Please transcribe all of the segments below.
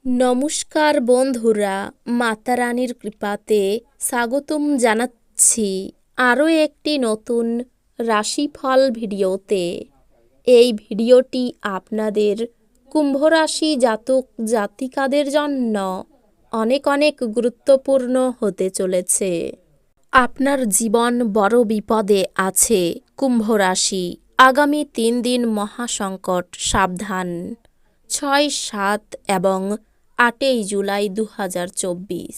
নমস্কার বন্ধুরা, মাতা রানীর কৃপাতে স্বাগতম জানাচ্ছি আরও একটি নতুন রাশিফল ভিডিওতে। এই ভিডিওটি আপনাদের কুম্ভ রাশি জাতক জাতিকাদের জন্য অনেক অনেক গুরুত্বপূর্ণ হতে চলেছে। আপনার জীবন বড় বিপদে আছে কুম্ভ রাশি। আগামী 3 দিন মহাসংকট, সাবধান। 6, 7 এবং 8 জুলাই 2024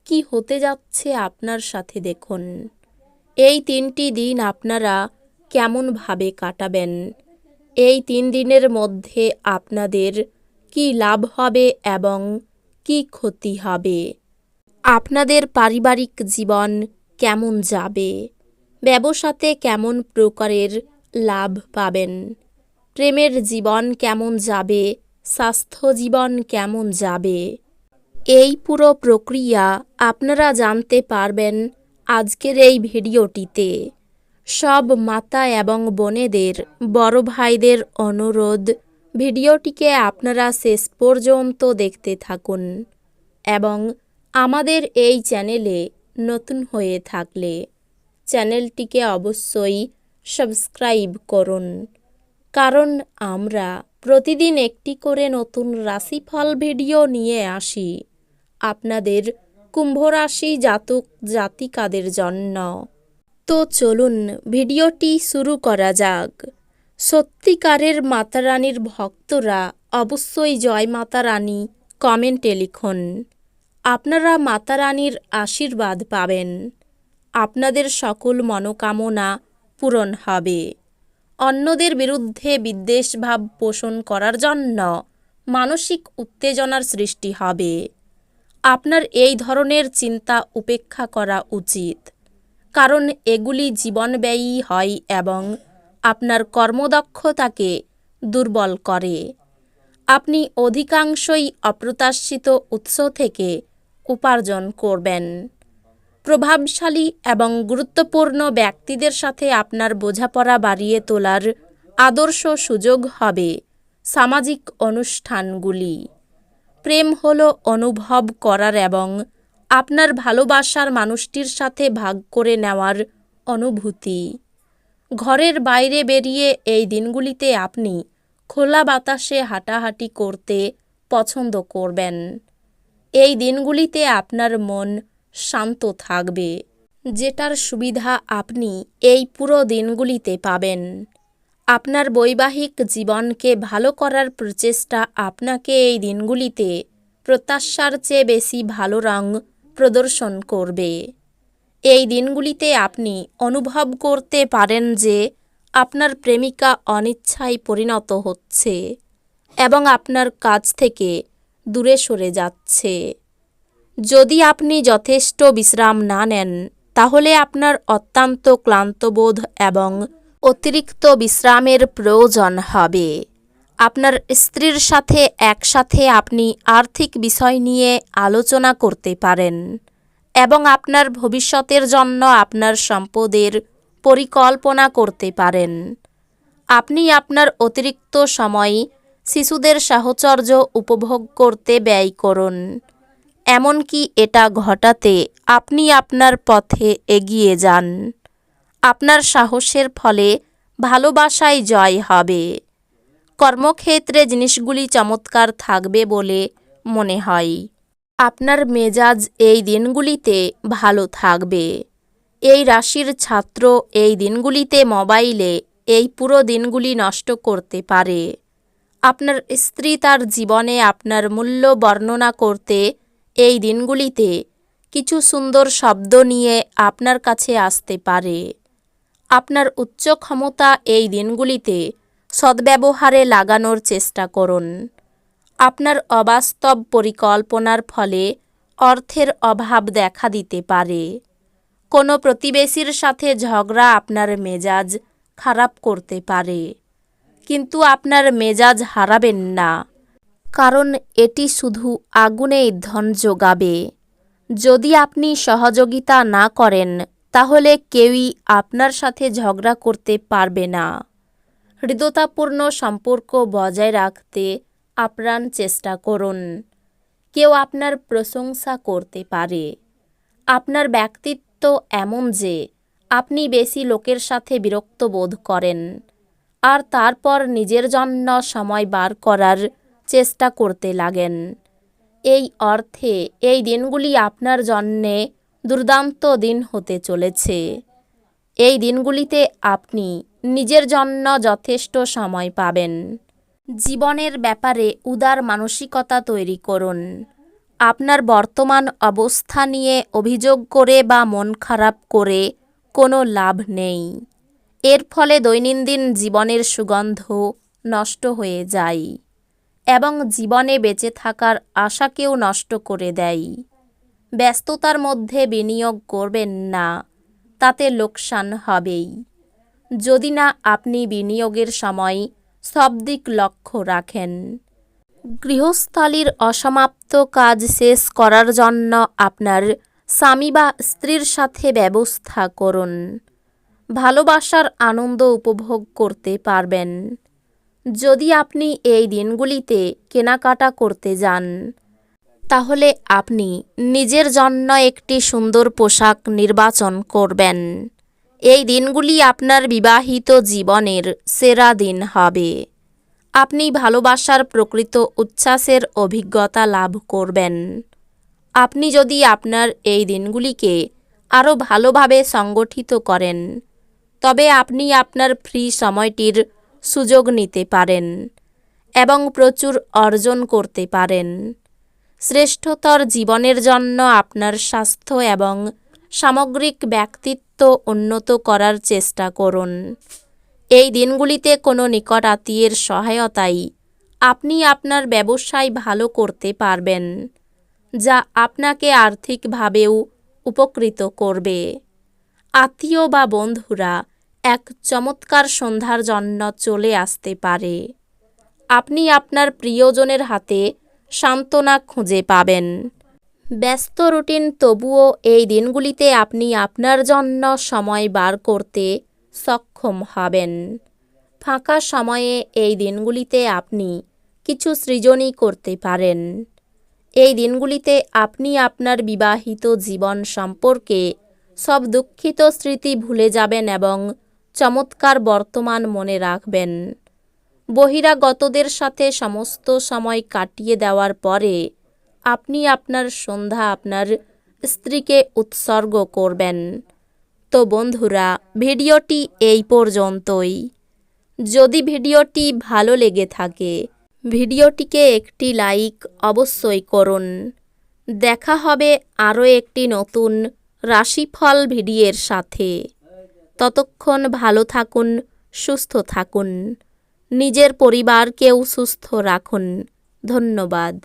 কি হতে যাচ্ছে আপনার সাথে দেখুন। এই 3টি দিন আপনারা কেমনভাবে কাটাবেন, এই 3 দিনের মধ্যে আপনাদের কি লাভ হবে এবং কি ক্ষতি হবে, আপনাদের পারিবারিক জীবন কেমন যাবে, ব্যবসাতে কেমন প্রকারের লাভ পাবেন, প্রেমের জীবন কেমন যাবে, স্বাস্থ্য জীবন কেমন যাবে, এই পুরো প্রক্রিয়া আপনারা জানতে পারবেন আজকের এই ভিডিওটিতে। সব মাতা এবং বোনেদের, বড় ভাইদের অনুরোধ, ভিডিওটিকে আপনারা শেষ পর্যন্ত দেখতে থাকুন এবং আমাদের এই চ্যানেলে নতুন হয়ে থাকলে চ্যানেলটিকে অবশ্যই সাবস্ক্রাইব করুন, কারণ আমরা প্রতিদিন একটি করে নতুন রাশিফল ভিডিও নিয়ে আসি আপনাদের কুম্ভ রাশি জাতক জাতিকাদের জন্য। তো চলুন ভিডিওটি শুরু করা যাক। সত্যিকারের মাতা রানীর ভক্তরা অবশ্যই জয় মাতা রানী কমেন্টে লিখুন। আপনারা মাতা রানীর আশীর্বাদ পাবেন, আপনাদের সকল মনোকামনা পূরণ হবে। অন্যদের বিরুদ্ধে বিদ্বেষভাব পোষণ করার জন্য মানসিক উত্তেজনার সৃষ্টি হবে। আপনার এই ধরনের চিন্তা উপেক্ষা করা উচিত, কারণ এগুলি জীবনব্যয়ী হয় এবং আপনার কর্মদক্ষতাকে দুর্বল করে। আপনি অধিকাংশই অপ্রত্যাশিত উৎস থেকে উপার্জন করবেন। প্রভাবশালী এবং গুরুত্বপূর্ণ ব্যক্তিদের সাথে আপনার বোঝাপড়া বাড়িয়ে তোলার আদর্শ সুযোগ হবে। সামাজিক অনুষ্ঠানগুলি, প্রেম হলো অনুভব করার এবং আপনার ভালোবাসার মানুষটির সাথে ভাগ করে নেওয়ার অনুভূতি। ঘরের বাইরে বেরিয়ে এই দিনগুলিতে আপনি খোলা বাতাসে হাঁটাহাঁটি করতে পছন্দ করবেন। এই দিনগুলিতে আপনার মন শান্ত থাকবে, যেটার সুবিধা আপনি এই পুরো দিনগুলিতে পাবেন। আপনার বৈবাহিক জীবনকে ভালো করার প্রচেষ্টা আপনাকে এই দিনগুলিতে প্রত্যাশার চেয়ে বেশি ভালো রং প্রদর্শন করবে। এই দিনগুলিতে আপনি অনুভব করতে পারেন যে আপনার প্রেমিকা অনিচ্ছায় পরিণত হচ্ছে এবং আপনার কাছ থেকে দূরে সরে যাচ্ছে। যদি আপনি যথেষ্ট বিশ্রাম না নেন, তাহলে আপনার অত্যন্ত ক্লান্তবোধ এবং অতিরিক্ত বিশ্রামের প্রয়োজন হবে। আপনার স্ত্রীর সাথে একসাথে আপনি আর্থিক বিষয় নিয়ে আলোচনা করতে পারেন এবং আপনার ভবিষ্যতের জন্য আপনার সম্পদের পরিকল্পনা করতে পারেন। আপনি আপনার অতিরিক্ত সময় শিশুদের সাহচর্য উপভোগ করতে ব্যয় করুন। এমনকি এটা ঘটাতে আপনি আপনার পথে এগিয়ে যান। আপনার সাহসের ফলে ভালোবাসায় জয় হবে। কর্মক্ষেত্রে জিনিসগুলি চমৎকার থাকবে বলে মনে হয়। আপনার মেজাজ এই দিনগুলিতে ভালো থাকবে। এই রাশির ছাত্র এই দিনগুলিতে মোবাইলে এই পুরো দিনগুলি নষ্ট করতে পারে। আপনার স্ত্রী তার জীবনে আপনার মূল্য বর্ণনা করতে এই দিনগুলিতে কিছু সুন্দর শব্দ নিয়ে আপনার কাছে আসতে পারে। আপনার উচ্চ ক্ষমতা এই দিনগুলিতে সদ্ব্যবহারে লাগানোর চেষ্টা করুন। আপনার অবাস্তব পরিকল্পনার ফলে অর্থের অভাব দেখা দিতে পারে। কোনো প্রতিবেশীর সাথে ঝগড়া আপনার মেজাজ খারাপ করতে পারে, কিন্তু আপনার মেজাজ হারাবেন না, কারণ এটি শুধু আগুনে ইন্ধন যোগাবে। যদি আপনি সহযোগিতা না করেন, তাহলে কেউই আপনার সাথে ঝগড়া করতে পারবে না। হৃদ্যতাপূর্ণ সম্পর্ক বজায় রাখতে আপ্রাণ চেষ্টা করুন। কেউ আপনার প্রশংসা করতে পারে। আপনার ব্যক্তিত্ব এমন যে আপনি বেশি লোকের সাথে বিরক্ত বোধ করেন, আর তারপর নিজের জন্য সময় বার করার চেষ্টা করতে লাগেন। এই অর্থে এই দিনগুলি আপনার জন্যে দুর্দান্ত দিন হতে চলেছে। এই দিনগুলিতে আপনি নিজের জন্য যথেষ্ট সময় পাবেন। জীবনের ব্যাপারে উদার মানসিকতা তৈরি করুন। আপনার বর্তমান অবস্থা নিয়ে অভিযোগ করে বা মন খারাপ করে কোনো লাভ নেই। এর ফলে দৈনন্দিন জীবনের সুগন্ধ নষ্ট হয়ে যায় এবং জীবনে বেঁচে থাকার আশাকেও নষ্ট করে দেয়। ব্যস্ততার মধ্যে বিনিয়োগ করবেন না, তাতে লোকসান হবেই। যদি না আপনি বিনিয়োগের সময় সব দিক লক্ষ্য রাখেন। গৃহস্থালির অসমাপ্ত কাজ শেষ করার জন্য আপনার স্বামী বা স্ত্রীর সাথে ব্যবস্থা করুন। ভালোবাসার আনন্দ উপভোগ করতে পারবেন। যদি আপনি এই দিনগুলিতে কেনাকাটা করতে যান, তাহলে আপনি নিজের জন্য একটি সুন্দর পোশাক নির্বাচন করবেন। এই দিনগুলি আপনার বিবাহিত জীবনের সেরা দিন হবে। আপনি ভালোবাসার প্রকৃত উচ্ছ্বাসের অভিজ্ঞতা লাভ করবেন। আপনি যদি আপনার এই দিনগুলিকে আরও ভালোভাবে সংগঠিত করেন, তবে আপনি আপনার ফ্রি সময়টির সুযোগ নিতে পারেন এবং প্রচুর অর্জন করতে পারেন। শ্রেষ্ঠতর জীবনের জন্য আপনার স্বাস্থ্য এবং সামগ্রিক ব্যক্তিত্ব উন্নত করার চেষ্টা করুন। এই দিনগুলিতে কোনো নিকট আত্মীয়ের সহায়তায় আপনি আপনার ব্যবসায় ভালো করতে পারবেন, যা আপনাকে আর্থিকভাবেও উপকৃত করবে। আত্মীয় বা বন্ধুরা এক চমৎকার সন্ধ্যার জন্য চলে আসতে পারে। আপনি আপনার প্রিয়জনের হাতে সান্ত্বনা খুঁজে পাবেন। ব্যস্ত রুটিন তবুও এই দিনগুলিতে আপনি আপনার জন্য সময় বার করতে সক্ষম হবেন। ফাঁকা সময়ে এই দিনগুলিতে আপনি কিছু সৃজনই করতে পারেন। এই দিনগুলিতে আপনি আপনার বিবাহিত জীবন সম্পর্কে সব দুঃখিত স্মৃতি ভুলে যাবেন এবং চমৎকার বর্তমান মনে রাখবেন। বহিরাগতদের সাথে সমস্ত সময় কাটিয়ে দেওয়ার পরে আপনি আপনার সন্ধ্যা আপনার স্ত্রীকে উৎসর্গ করবেন। তো বন্ধুরা, ভিডিওটি এই পর্যন্তই। যদি ভিডিওটি ভালো লেগে থাকে, ভিডিওটিকে একটি লাইক অবশ্যই করুন। দেখা হবে আরও একটি নতুন রাশিফল ভিডিওর সাথে। ততক্ষণ ভালো থাকুন, সুস্থ থাকুন, নিজের পরিবারকেও সুস্থ রাখুন। ধন্যবাদ।